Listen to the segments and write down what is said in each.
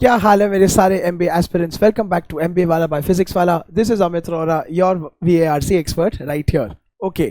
क्या हाल है मेरे सारे MBA aspirants. Welcome back to MBA वाला बाय फिजिक्स वाला। This is Amit Rohra, your VARC expert right here. Okay,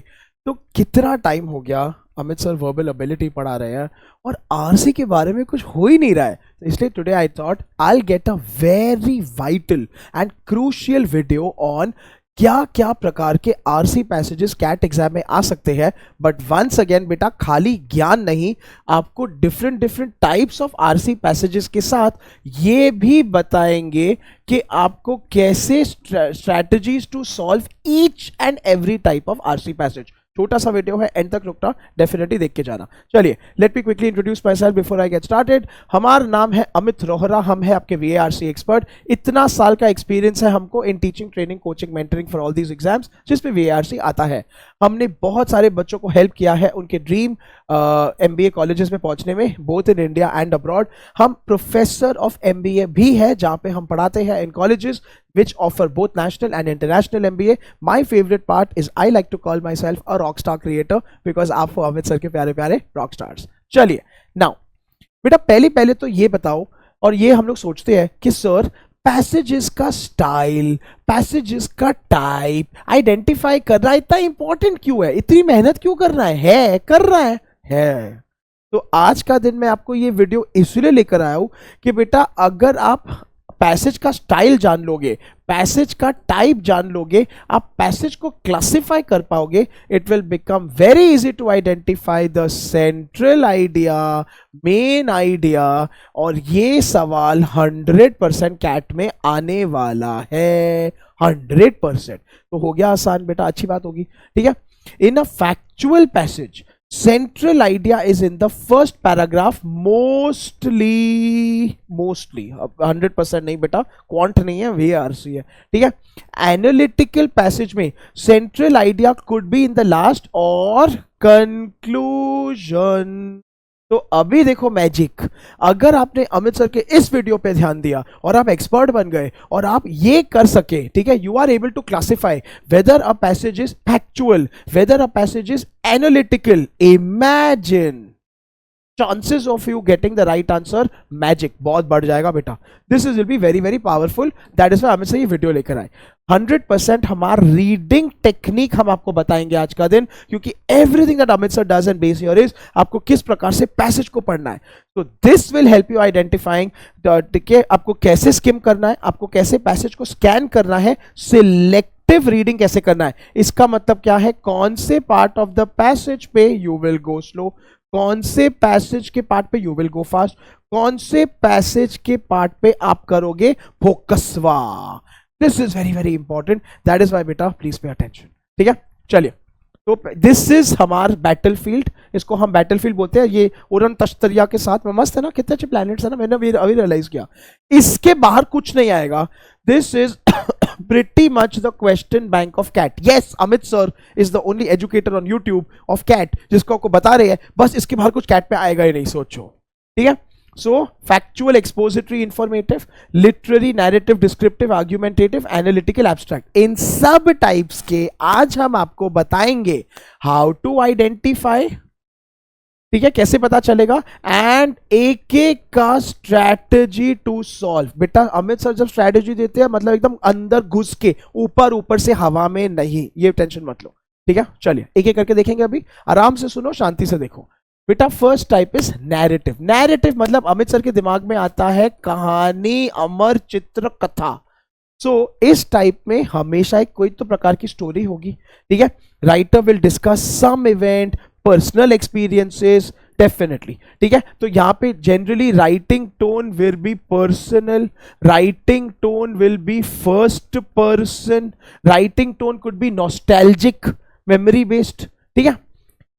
तो कितना टाइम हो गया अमित सर वर्बल एबिलिटी पढ़ा रहे हैं और RC के बारे में कुछ हो ही नहीं रहा है। तो इसलिए today I thought I will get a very vital and crucial video on क्या क्या प्रकार के RC पैसेजेस कैट एग्जाम में आ सकते हैं। बट वंस अगेन बेटा, खाली ज्ञान नहीं, आपको different different types of RC passages के साथ ये भी बताएंगे कि आपको कैसे strategies to solve each and every type of RC passage. छोटा सा वीडियो है, एंड तक रुकना, डेफिनेटली देख के जाना। चलिए, let me quickly introduce my self before I get started. हमारा नाम है अमित रोहरा, हम है आपके VARC एक्सपर्ट। इतना साल का एक्सपीरियंस है हमको in teaching, training, coaching, mentoring for all these exams जिसपे VARC आता है। हमने बहुत सारे बच्चों को हेल्प किया है उनके ड्रीम MBA कॉलेजेस में पहुंचने में, both in India and abroad. हम प्रोफेसर ऑफ MBA भी है, जहां पे हम पढ़ाते हैं इन colleges which offer both national and international MBA. My favorite part is I like to call myself a rockstar creator because आप हो अमित सर के प्यारे प्यारे रॉक स्टार्स। चलिए, नाउ बेटा पहले तो ये बताओ, और ये हम लोग सोचते हैं कि सर पैसेजेस का स्टाइल, पैसेजेस का टाइप आइडेंटिफाई करना इतना इंपॉर्टेंट क्यों है, इतनी मेहनत क्यों करना है कर रहा है। तो आज का दिन मैं आपको ये वीडियो इसलिए लेकर आया हूं कि बेटा अगर आप पैसेज का स्टाइल जान लोगे, पैसेज का टाइप जान लोगे, आप पैसेज को क्लासिफाई कर पाओगे, it will become very easy to identify the central idea, main idea. और ये सवाल 100% कैट में आने वाला है, 100%। तो हो गया आसान बेटा, अच्छी बात होगी, ठीक है। In a factual passage central idea is in the first paragraph mostly 100% नहीं बेटा, क्वांट नहीं है, VARC है, ठीक है। एनालिटिकल पैसेज में central idea could be in the last और कंक्लूजन। तो अभी देखो मैजिक, अगर आपने अमित सर के इस वीडियो पे ध्यान दिया और आप एक्सपर्ट बन गए और आप ये कर सके, ठीक है, you are able to classify whether a passage is factual, whether a passage is analytical. Imagine chances of you getting the right answer, magic बहुत बढ़ जाएगा बेटा। This will be very very powerful, that is why Amit से ये video लेकर आए। 100% हमारा reading technique हम आपको बताएंगे आज का दिन, क्योंकि everything that Amit sir does and base here is आपको किस प्रकार से पैसेज को पढ़ना है। तो this will help you identifying आपको कैसे स्किम करना है, आपको कैसे पैसेज को स्कैन करना है, सिलेक्टिव रीडिंग कैसे करना है। इसका मतलब क्या है, कौन से पार्ट ऑफ द पैसेज पे यू विल गो स्लो, कौन से पैसेज के पार्ट पे यू विल गो फास्ट, कौन से पैसेज के पार्ट पे आप करोगे फोकसवा। This is very very important, that is why बेटा प्लीज पे अटेंशन, ठीक है। चलिए, तो दिस इज हमार बैटलफील्ड, इसको हम बैटलफील्ड बोलते हैं। ये उड़न तश्तरिया के साथ में मस्त है ना, कितने अच्छे प्लैनेट्स है ना, मैंने अभी रियलाइज किया। इसके बाहर कुछ नहीं आएगा। This is pretty much the question bank of CAT. Yes, Amit sir is the only educator on YouTube of CAT जिसको आपको बता रहे हैं, बस इसके बाहर कुछ CAT पे आएगा ही नहीं, सोचो, ठीक है। So factual, expository, informative, literary, narrative, descriptive, argumentative, analytical, abstract, इन सब टाइप्स के आज हम आपको बताएंगे how to identify, ठीक है, कैसे पता चलेगा, एंड एक एक का स्ट्रैटेजी टू सॉल्व। बेटा अमित सर जब स्ट्रैटेजी देते हैं मतलब एकदम अंदर घुस के, ऊपर ऊपर से हवा में नहीं, ये टेंशन मत लो, ठीक है। चलिए एक एक करके देखेंगे, अभी आराम से सुनो, शांति से देखो बेटा। First type is narrative. Narrative मतलब अमित सर के दिमाग में आता है कहानी, अमर चित्र, कथा। इस टाइप में हमेशा एक कोई तो प्रकार की स्टोरी होगी, ठीक है। Writer will discuss some event, personal experiences, definitely, ठीक है। तो यहां पे generally writing tone will be personal, writing tone will be first person, writing tone could be nostalgic, memory based, ठीक है।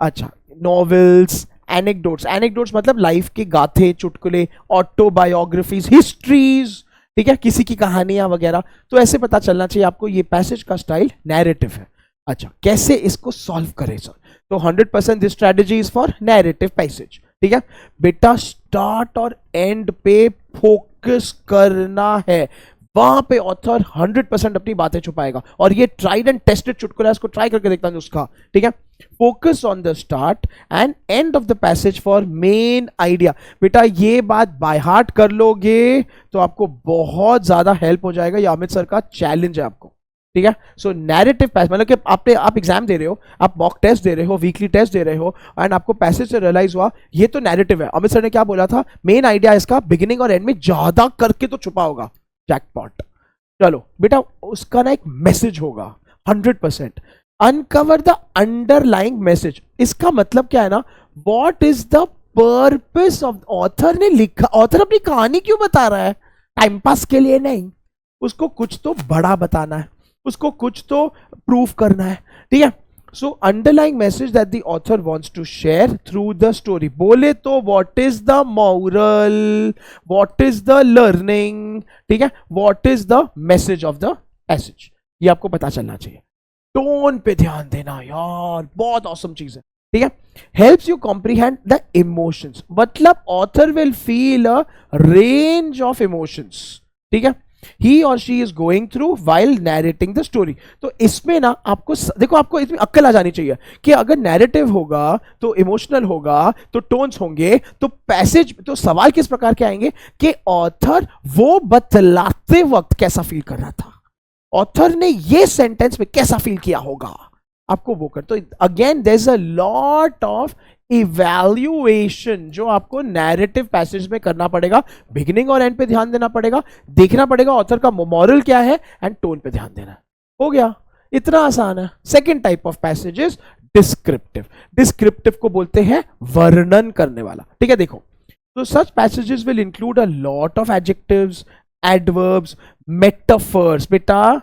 अच्छा, नॉवेल्स, एनेक्डोट्स, एनेक्डोट्स मतलब लाइफ के गाथे, चुटकुले, ऑटोबायोग्राफीज, हिस्ट्रीज, ठीक है, किसी की कहानियां वगैरह। तो ऐसे पता चलना चाहिए आपको ये पैसेज का स्टाइल नैरेटिव है। अच्छा, कैसे इसको सॉल्व करें सर, तो 100% this strategy is for narrative passage, ठीक है। बेटा स्टार्ट और एंड पे फोकस करना है, वहां पे ऑथर 100% अपनी बातें छुपाएगा, और ये ट्राइड एंड टेस्टेड चुटकुला, इसको ट्राई करके देखता हूं उसका, ठीक है। Focus on the start and end of the passage for main idea. बेटा ये बात बाय हार्ट कर लोगे तो आपको बहुत ज्यादा हेल्प हो जाएगा। ये अमित सर का चैलेंज है आपको, ठीक है। सो नैरेटिव पैसेज मतलब कि आप एग्जाम दे रहे हो, आप मॉक टेस्ट दे रहे हो, वीकली टेस्ट दे रहे हो, एंड आपको पैसेज से रियलाइज हुआ ये तो नैरेटिव है। अमित सर ने क्या बोला था, मेन आइडिया इसका बिगिनिंग और एंड में ज्यादा करके तो छुपा होगा, जैकपॉट। चलो बेटा उसका ना एक मैसेज होगा 100%। Uncover the underlying message. इसका मतलब क्या है ना, what is the purpose of author ने लिखा, ऑथर अपनी कहानी क्यों बता रहा है, टाइम पास के लिए नहीं, उसको कुछ तो बड़ा बताना है, उसको कुछ तो प्रूफ करना है, ठीक है। So underlying message that the author wants to share through the story. बोले तो what is the moral, what is the learning, ठीक है, what is the message of the passage, ये आपको पता चलना चाहिए। टोन पे ध्यान देना यार, बहुत ऑसम चीज है, ठीक है। Helps you comprehend the emotions, मतलब author will feel a range of emotions, ठीक है, he or she is going through while narrating the story। तो इसमें ना आपको देखो, आपको इसमें अक्ल आ जानी चाहिए कि अगर नैरेटिव होगा तो इमोशनल होगा तो टोन्स होंगे, तो पैसेज, तो सवाल किस प्रकार के आएंगे कि ऑथर वो बतलाते वक्त कैसा फील कर रहा था, ऑथर ने ये सेंटेंस में कैसा फील किया होगा, आपको वो कर। तो again there is a lot of evaluation जो आपको नैरेटिव पैसेज में करना पड़ेगा। बिगिनिंग और एंड पे ध्यान देना पड़ेगा, देखना पड़ेगा ऑथर का मॉरल क्या है, एंड टोन पे ध्यान देना। हो गया, इतना आसान है। Second type of passages descriptive. Descriptive को बोलते हैं वर्णन करने वाला, ठीक है। देखो, तो such passages will include a lot of adjectives, adverbs, metaphors. बेटा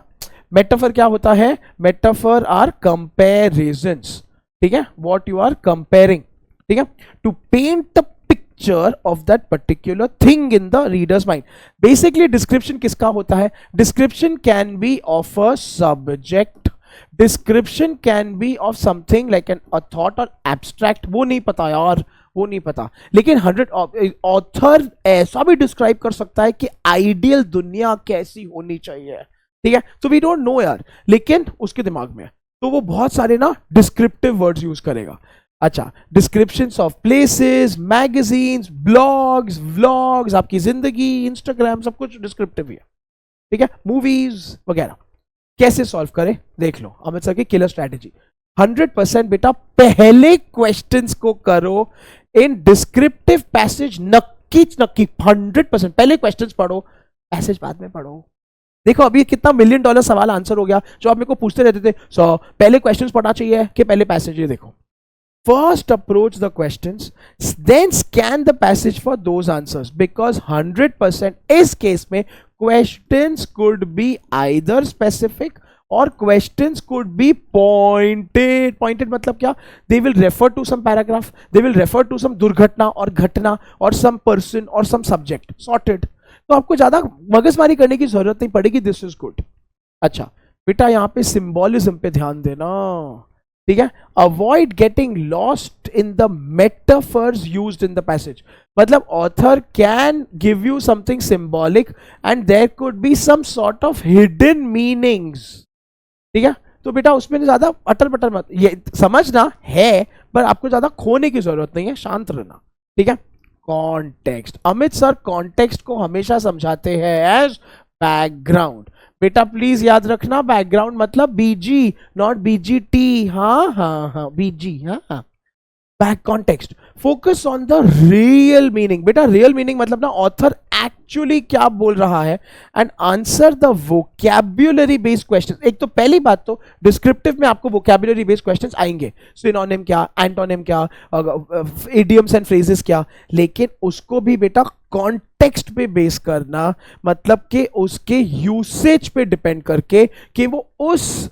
मेटाफर क्या होता है, मेटाफर आर कंपैरिजंस, ठीक है, व्हाट यू आर कंपेयरिंग, ठीक है, to paint the picture of that particular thing in the readers mind. Basically description किसका होता है, description can be of a subject, description can be of something like an a thought और abstract, वो नहीं पता यार, वो नहीं पता, लेकिन 100 ऑथर ऐसा भी डिस्क्राइब कर सकता है कि आइडियल दुनिया कैसी होनी चाहिए, ठीक है। तो वी डोंट नो यार, लेकिन उसके दिमाग में है, तो वो बहुत सारे ना डिस्क्रिप्टिव वर्ड्स यूज करेगा। अच्छा, descriptions of places, magazines, blogs, vlogs, आपकी जिंदगी, इंस्टाग्राम, सब कुछ डिस्क्रिप्टिव ही है, ठीक है, मूवीज वगैरह। कैसे सॉल्व करें देख लो, अमित सर की किलर स्ट्रैटेजी। 100% बेटा पहले क्वेश्चंस को करो इन डिस्क्रिप्टिव पैसेज, नक्की 100%। पहले क्वेश्चंस पढ़ो, पैसेज बाद में पढ़ो। देखो अभी कितना $1 मिलियन सवाल आंसर हो गया जो आप मेरे को पूछते रहते थे, सो पहले क्वेश्चंस पढ़ना चाहिए कि पहले पैसेज। ये देखो, first approach the questions, then scan the passage for those answers, because 100% इस केस में questions could be either specific और questions could be pointed. Pointed मतलब क्या, they will refer to some paragraph, they will refer to some दुर्घटना और घटना और some person और सम सब्जेक्ट, सॉर्टेड। तो आपको ज्यादा मगजमारी करने की जरूरत नहीं पड़ेगी, दिस इज गुड। अच्छा बेटा यहां पे सिंबॉलिज्म पे ध्यान देना, ठीक है। Avoid getting lost in the metaphors used in the passage, मतलब author can give you something symbolic and there could be some sort of hidden meanings, ठीक है। तो बेटा उसमें ज्यादा अटर पटर मत, ये समझना है पर आपको ज्यादा खोने की जरूरत नहीं है, शांत रहना, ठीक है। कॉन्टेक्स्ट, अमित सर कॉन्टेक्स्ट को हमेशा समझाते हैं एज बैकग्राउंड। बेटा प्लीज याद रखना, बैकग्राउंड मतलब बीजी, नॉट बीजीटी, हाँ हाँ हाँ बीजी, हाँ हाँ। Back context, focus on the real meaning. बेटा रियल मीनिंग मतलब ना ऑथर एक्चुअली क्या बोल रहा है, and answer the vocabulary based questions. एक तो पहली बात तो डिस्क्रिप्टिव में आपको वोकैब्युलरी बेस्ड क्वेश्चंस आएंगे, सिनोनिम क्या, एंटोनिम क्या, इडियम्स एंड फ्रेजेस क्या, लेकिन उसको भी बेटा कॉन्टेक्स्ट पे बेस करना, मतलब कि उसके यूसेज पे डिपेंड करके कि वो उस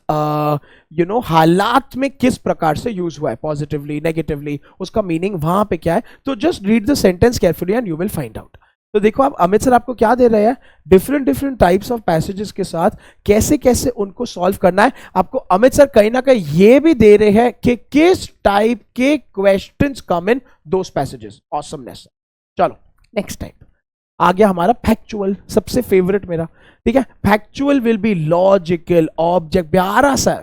हालात में किस प्रकार से यूज हुआ है, पॉजिटिवली नेगेटिवली, उसका मीनिंग वहां पे क्या है। तो just read the sentence carefully and you will find out. तो देखो आप अमित सर आपको क्या दे रहे हैं, डिफरेंट टाइप्स ऑफ पैसेजेस के साथ कैसे कैसे उनको सॉल्व करना है। आपको अमित सर कहीं ना कहीं ये भी दे रहे हैं कि किस टाइप के क्वेश्चंस कम इन दोस पैसेजेस। ऑसमनेस। चलो नेक्स्ट टाइप आ गया हमारा फैक्चुअल, सबसे फेवरेट मेरा, ठीक है। Factual will be logical, object, प्यारा सा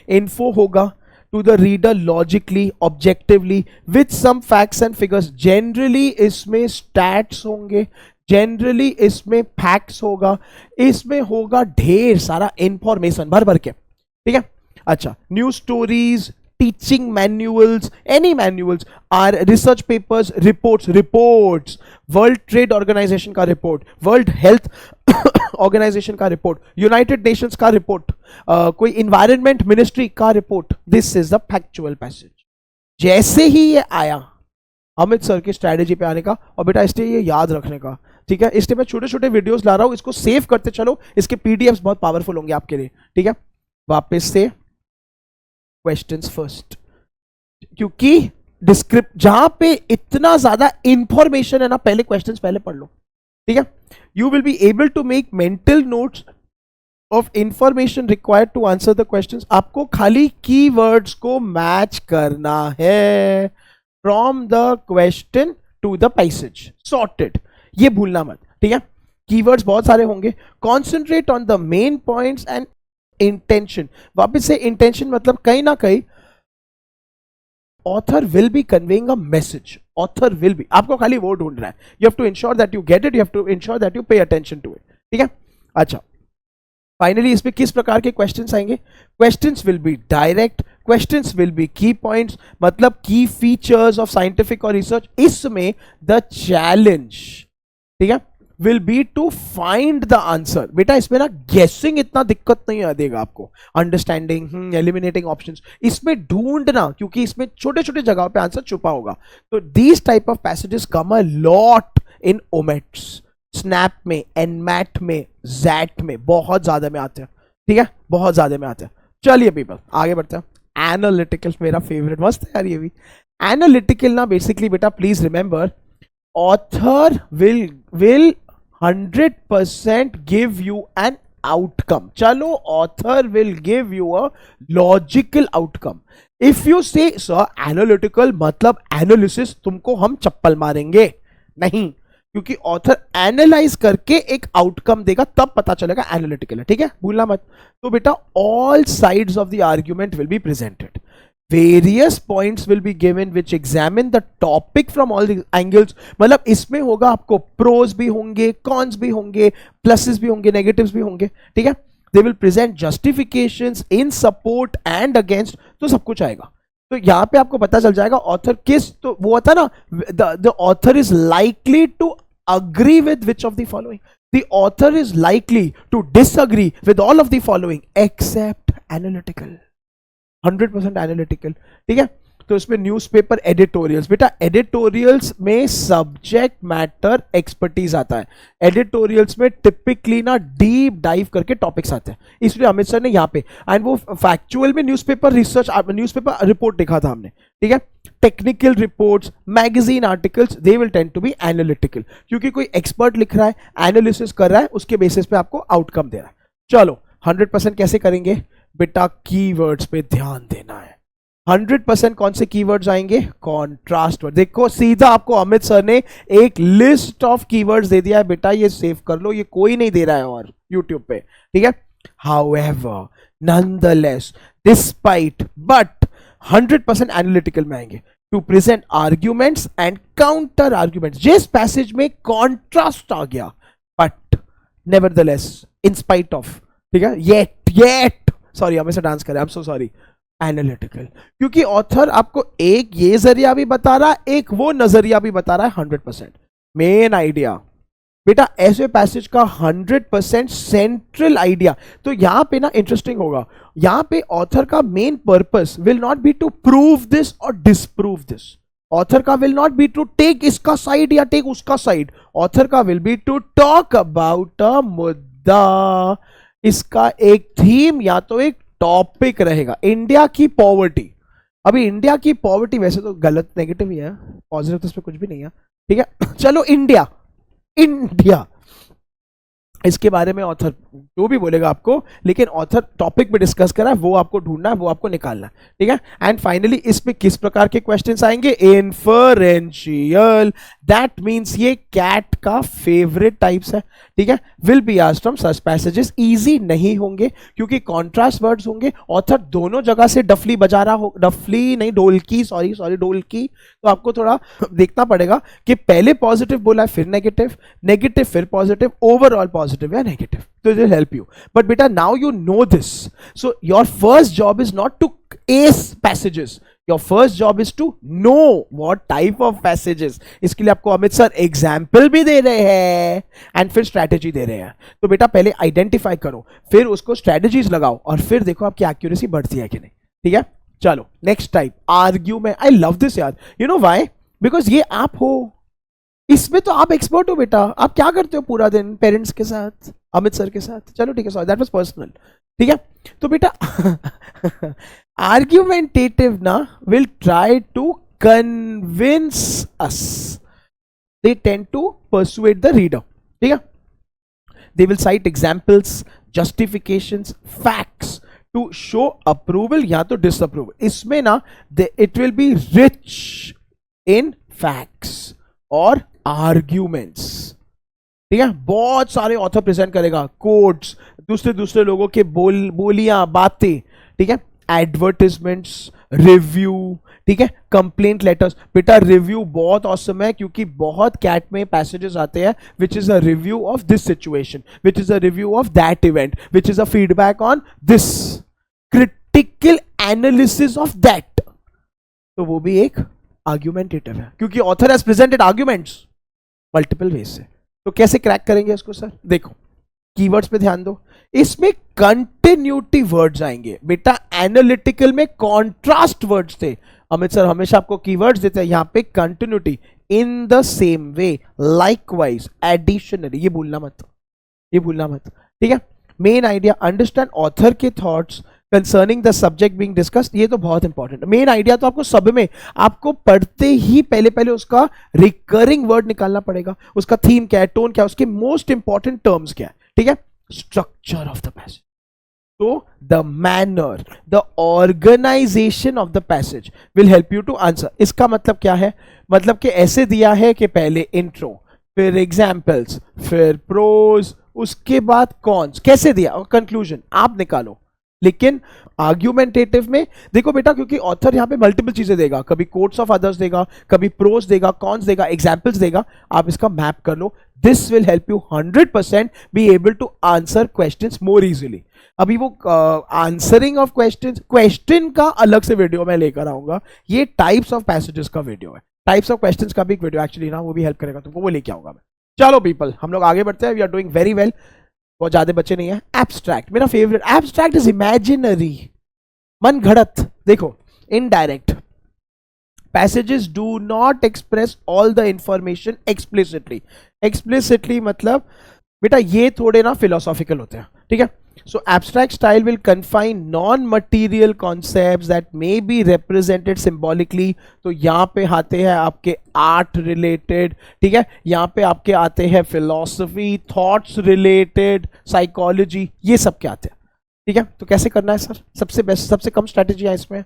इन्फो होगा to the reader logically, objectively, with some facts and figures. Generally इसमें stats होंगे, जनरली इसमें फैक्ट्स होगा, इसमें होगा ढेर सारा इंफॉर्मेशन भर भर के, ठीक है। अच्छा, news stories, teaching manuals, any manuals, or research papers, reports, World Trade Organization का रिपोर्ट, वर्ल्ड हेल्थ ऑर्गेनाइजेशन का रिपोर्ट, यूनाइटेड नेशंस का रिपोर्ट, कोई इन्वायरमेंट मिनिस्ट्री का report. This is the factual passage. जैसे ही ये आया अमित सर की स्ट्रैटेजी पे आने का, और बेटा इसलिए ये याद रखने का, ठीक है। इसलिए मैं छोटे छोटे वीडियोस ला रहा हूं, इसको सेव करते चलो, इसके पीडीएफ्स बहुत पावरफुल होंगे आपके लिए, ठीक है। वापस से क्वेश्चंस फर्स्ट, क्योंकि डिस्क्रिप्ट जहां पे इतना ज्यादा इंफॉर्मेशन है ना, पहले क्वेश्चंस पहले पढ़ लो, ठीक है। You will be able to make mental notes of information required to answer the questions. आपको खाली कीवर्ड्स को मैच करना है from the question to the passage, sorted, ये भूलना मत, ठीक है। कीवर्ड्स बहुत सारे होंगे। Concentrate on the main points and intention. वापस से इंटेंशन मतलब कहीं ना कहीं author will be conveying a message, author will be, आपको खाली वो ढूंढना है। You have to ensure that you get it, you have to ensure that you pay attention to it, ठीक है। अच्छा, फाइनली इसमें किस प्रकार के क्वेश्चंस आएंगे? Questions will be direct, questions will be key points, मतलब की फीचर्स ऑफ साइंटिफिक और रिसर्च। इसमें द चैलेंज, ठीक है, will be to find the answer. बेटा इसमें ना गेसिंग इतना दिक्कत नहीं देगा आपको, अंडरस्टैंडिंग, एलिमिनेटिंग ऑप्शंस, इसमें ढूंढना, क्योंकि इसमें छोटे छोटे जगहों पे आंसर छुपा होगा। तो these type of passages come a lot in OMETs, SNAP में, एनमैट में, जैट में बहुत ज्यादा में आते हैं, ठीक है, बहुत ज्यादा में आते हैं। चलिए पीपल आगे बढ़ते हैं। एनालिटिकल मेरा फेवरेट, मस्त है यार ये भी। एनालिटिकल ना बेसिकली बेटा please remember, author will 100% give you an outcome. चलो, author will give you a logical outcome. If you say sir analytical मतलब एनालिसिस, तुमको हम चप्पल मारेंगे नहीं, क्योंकि ऑथर एनालाइज करके एक आउटकम देगा, तब पता चलेगा एनालिटिकल है, ठीक है, भूलना मत। तो बेटा all sides of the argument will be presented, various points will be given which examine the topic from all the angles. मतलब इसमें होगा आपको प्रोज भी होंगे, कॉन्स भी होंगे, प्लसेस भी होंगे, नेगेटिव्स भी होंगे, ठीक है। They will present justifications in support and against, तो सब कुछ आएगा। तो यहां पे आपको पता चल जाएगा ऑथर किस, तो वो होता ना, the author is likely to agree with which of the following? The author is likely to disagree with all of the following except analytical, 100% analytical, ठीक है। तो इसमें न्यूज़पेपर एडिटोरियल्स, बेटा एडिटोरियल्स में सब्जेक्ट मैटर एक्सपर्टीज आता है। Editorials में typically ना डीप डाइव करके टॉपिक्स आते हैं, इसलिए अमित सर ने यहाँ पे, एंड वो फैक्चुअल में न्यूज़पेपर रिसर्च, न्यूज़पेपर रिपोर्ट देखा था हमने, ठीक है। Technical reports, magazine articles, they will tend to be analytical, क्योंकि कोई एक्सपर्ट लिख रहा है, एनालिसिस कर रहा है, उसके बेसिस पे आपको आउटकम दे रहा है। चलो 100% कैसे करेंगे बेटा? कीवर्ड्स पे ध्यान देना है। 100% कौन से कीवर्ड्स आएंगे? Contrast word. देखो सीधा आपको अमित सर ने एक लिस्ट ऑफ कीवर्ड्स दे दिया है बेटा, ये सेव कर लो, ये कोई नहीं दे रहा है और यूट्यूब पे, ठीक है। However, nonetheless, despite, but 100% analytical में आएंगे to present arguments and counter arguments. जिस पैसेज में कॉन्ट्रास्ट आ गया, but nevertheless, in spite of, ठीक है, येट सॉरी हमें से डांस करें, I am so sorry, analytical, क्योंकि ऑथर आपको एक ये जरिया भी बता रहा है, एक वो नजरिया भी बता रहा है। 100% मेन आइडिया बेटा ऐसे पैसेज का 100% सेंट्रल आइडिया। तो यहां पे ना इंटरेस्टिंग होगा, यहां पे ऑथर का main purpose will not be to prove this और डिसप्रूव दिस। ऑथर का will not be to take इसका साइड या टेक उसका साइड। ऑथर का will be to talk about a मुद्दा, इसका एक थीम या तो एक टॉपिक रहेगा। इंडिया की पॉवर्टी, अभी इंडिया की पॉवर्टी वैसे तो गलत, नेगेटिव ही है, पॉजिटिव तो इसमें कुछ भी नहीं है, ठीक है। चलो इंडिया इसके बारे में ऑथर जो भी बोलेगा आपको, लेकिन ऑथर टॉपिक पे डिस्कस करा है, वो आपको ढूंढना है, वो आपको निकालना है, ठीक है। एंड फाइनली इस पे किस प्रकार के क्वेश्चंस आएंगे? इन्फरेंशियल, दैट मींस ये कैट का फेवरेट टाइप्स है, ठीक है। Will be asked from such passages, easy नहीं होंगे क्योंकि कॉन्ट्रास्ट वर्ड्स होंगे, ऑथर दोनों जगह से डफली बजा रहा हो, डफली नहीं ढोलकी, सॉरी ढोलकी, तो आपको थोड़ा देखना पड़ेगा कि पहले पॉजिटिव बोला है फिर नेगेटिव, नेगेटिव फिर पॉजिटिव, ओवरऑल पॉजिटिव या नेगेटिव, तो it will help you. But बेटा now you know this, so your first job is not to assess passages, your first job is to know what type of passages. इसके लिए आपको Amit sir example भी दे रहे हैं and फिर strategy दे रहे हैं। तो बेटा पहले आइडेंटिफाई करो, फिर उसको स्ट्रैटेजीज लगाओ और फिर देखो आपकी एक्यूरेसी बढ़ती है कि नहीं, ठीक है। चलो next type, argument. I love this यार, यू नो व्हाई? बिकॉज ये आप हो, इसमें तो आप एक्सपर्ट हो बेटा। आप क्या करते हो पूरा दिन पेरेंट्स के साथ, अमित सर के साथ? चलो ठीक है, सॉरी दैट वाज पर्सनल, ठीक है। तो बेटा आर्ग्यूमेंटेटिव ना will try to convince us, they tend to persuade the reader, ठीक है। They will cite examples, justifications, facts to show approval या तो डिसअप्रूवल। इसमें ना it will be rich in facts और आर्ग्यूमेंट्स, ठीक है। बहुत सारे ऑथर प्रेजेंट करेगा, कोट्स, दूसरे लोगों के बोलियां, बातें, ठीक है। एडवर्टिजमेंट्स, रिव्यू, ठीक है, कंप्लेंट लेटर्स। बेटा रिव्यू बहुत औसम है क्योंकि बहुत कैट में पैसेजेस आते हैं which is a review of this situation, which is a review of that event, which is a feedback on this, critical analysis of that, तो वो भी एक आर्ग्यूमेंटेटिव है क्योंकि author has presented arguments multiple ways से। तो कैसे crack करेंगे इसको सर? देखो कीवर्ड्स पे ध्यान दो, इसमें कंटिन्यूटी वर्ड्स आएंगे बेटा। एनालिटिकल में कॉन्ट्रास्ट वर्ड्स थे, अमित सर हमेशा आपको कीवर्ड्स देते हैं, यहां पे continuity, in the same way, likewise, additionally, ये भूलना मत, ये भूलना मत, ठीक है। मेन आइडिया, अंडरस्टैंड ऑथर के thoughts concerning the subject being discussed, ये तो बहुत इंपॉर्टेंट है। मेन आइडिया तो आपको सब में, आपको पढ़ते ही पहले उसका रिकरिंग वर्ड निकालना पड़ेगा, उसका थीम क्या है, टोन क्या है, उसके मोस्ट इंपॉर्टेंट टर्म्स क्या है, ठीक है। स्ट्रक्चर ऑफ द पैसेज, तो the manner, the organisation of the passage will help you to answer. इसका मतलब क्या है? मतलब कि ऐसे दिया है कि पहले इंट्रो, फिर एग्जाम्पल्स, फिर प्रोज, उसके बाद कॉन्स, कैसे दिया, और कंक्लूजन आप निकालो। लेकिन आर्ग्यूमेंटेटिव में देखो बेटा, क्योंकि ऑथर यहां पे मल्टीपल चीजें देगा, कभी कोट्स ऑफ अदर्स देगा, कभी प्रोस देगा, कॉन्स देगा, एग्जाम्पल्स देगा, आप इसका मैप कर लो। This will help you 100% be able to answer questions more easily. अभी वो आंसरिंग ऑफ क्वेश्चंस, क्वेश्चन का अलग से वीडियो मैं लेकर आऊंगा, ये टाइप्स ऑफ पैसेजेस का वीडियो है, टाइप्स ऑफ क्वेश्चंस का भी एक वीडियो एक्चुअली ना, वो भी हेल्प करेगा तुमको, वो लेके आऊंगा मैं। चलो पीपल, हम लोग आगे बढ़ते हैं, we are doing very well, बहुत ज्यादा बच्चे नहीं है। एब्स्ट्रैक्ट मेरा फेवरेट, एब्स्ट्रैक्ट इज इमेजिनरी, मन घड़त। देखो indirect passages do not express all the information explicitly. Explicitly मतलब बेटा ये थोड़े ना फिलोसॉफिकल होते हैं, ठीक है। So abstract style will confine non material concepts that may be represented symbolically. तो यहाँ पे आते हैं आपके आर्ट रिलेटेड, ठीक है, यहाँ पे आपके आते हैं फिलोसफी, थॉट्स रिलेटेड, साइकोलॉजी, ये सब के आते हैं, ठीक है। तो कैसे करना है सर? सबसे बेस्ट, सबसे कम स्ट्रैटेजी है इसमें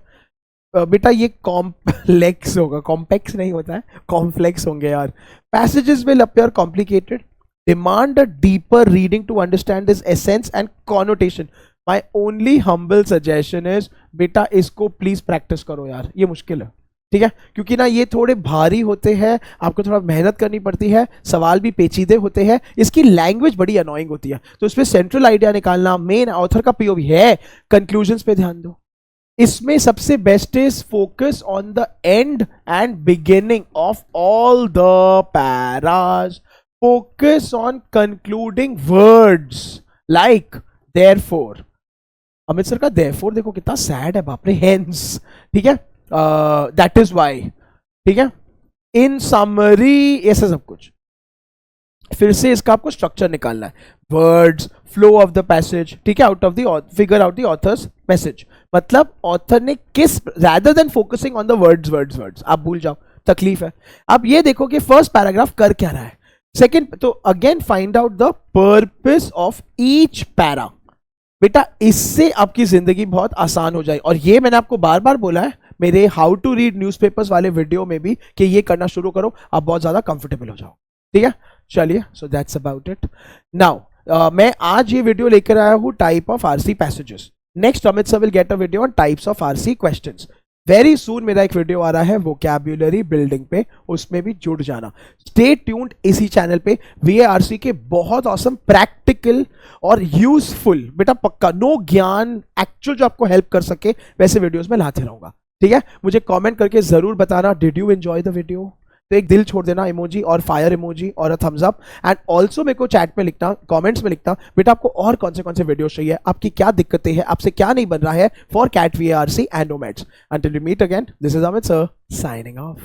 बेटा, ये कॉम्प्लेक्स होगा, कॉम्प्लेक्स नहीं होता है, कॉम्प्लेक्स होंगे यार। Passages will appear complicated, demand a deeper reading to understand its essence and connotation. My only humble suggestion is बेटा इसको प्लीज प्रैक्टिस करो यार, ये मुश्किल है, ठीक है, क्योंकि ना ये थोड़े भारी होते हैं, आपको थोड़ा मेहनत करनी पड़ती है, सवाल भी पेचीदे होते हैं, इसकी लैंग्वेज बड़ी अनोइंग होती है। तो इसमें सेंट्रल आइडिया निकालना, मेन ऑथर का पीओवी है, कंक्लूजन्स पे ध्यान दो। इसमें सबसे best is focus on the end and beginning of all the paras. Focus on concluding words like therefore. Amit sir का therefore देखो कितना सैड है, बाप रे, hence, ठीक है, that is why, ठीक है, in summary, ऐसा सब कुछ। फिर से इसका आपको स्ट्रक्चर निकालना है, words, flow of the passage, ठीक है, out of the figure out the author's message. मतलब ऑथर ने किस, rather than focusing on the words, आप भूल जाओ, तकलीफ है। अब ये देखो कि फर्स्ट पैराग्राफ कर क्या रहा है। सेकेंड, तो again find out the purpose of each para. बेटा इससे आपकी जिंदगी बहुत आसान हो जाए, और ये मैंने आपको बार बार बोला है मेरे हाउ टू रीड न्यूज़पेपर्स वाले वीडियो में भी कि ये करना शुरू करो, आप बहुत ज्यादा कंफर्टेबल हो जाओ। ठीक है, चलिए, so that's about it. Now मैं आज ये वीडियो लेकर आया हूं type of RC passages. Next Amit sir will get a video on types of RC questions. Very soon मेरा एक वीडियो आ रहा है वोकैब्युलरी बिल्डिंग पे, उसमें भी जुड़ जाना। स्टे ट्यून्ड इसी चैनल पे। वीएआरसी के बहुत ऑसम प्रैक्टिकल और यूजफुल, बेटा पक्का नो ज्ञान एक्चुअल जो आपको हेल्प कर सके वैसे वीडियोस में लाते रहूंगा। ठीक है, मुझे कमेंट करके जरूर बताना did you enjoy the video, तो एक दिल छोड़ देना इमोजी और फायर इमोजी और a thumbs up. And also मेरे को चैट में लिखना, कमेंट्स में लिखना बेटा आपको और कौन से वीडियो चाहिए, आपकी क्या दिक्कतें हैं, आपसे क्या नहीं बन रहा है for CAT VARC and nomads. Until we meet again, this is Amit sir signing of.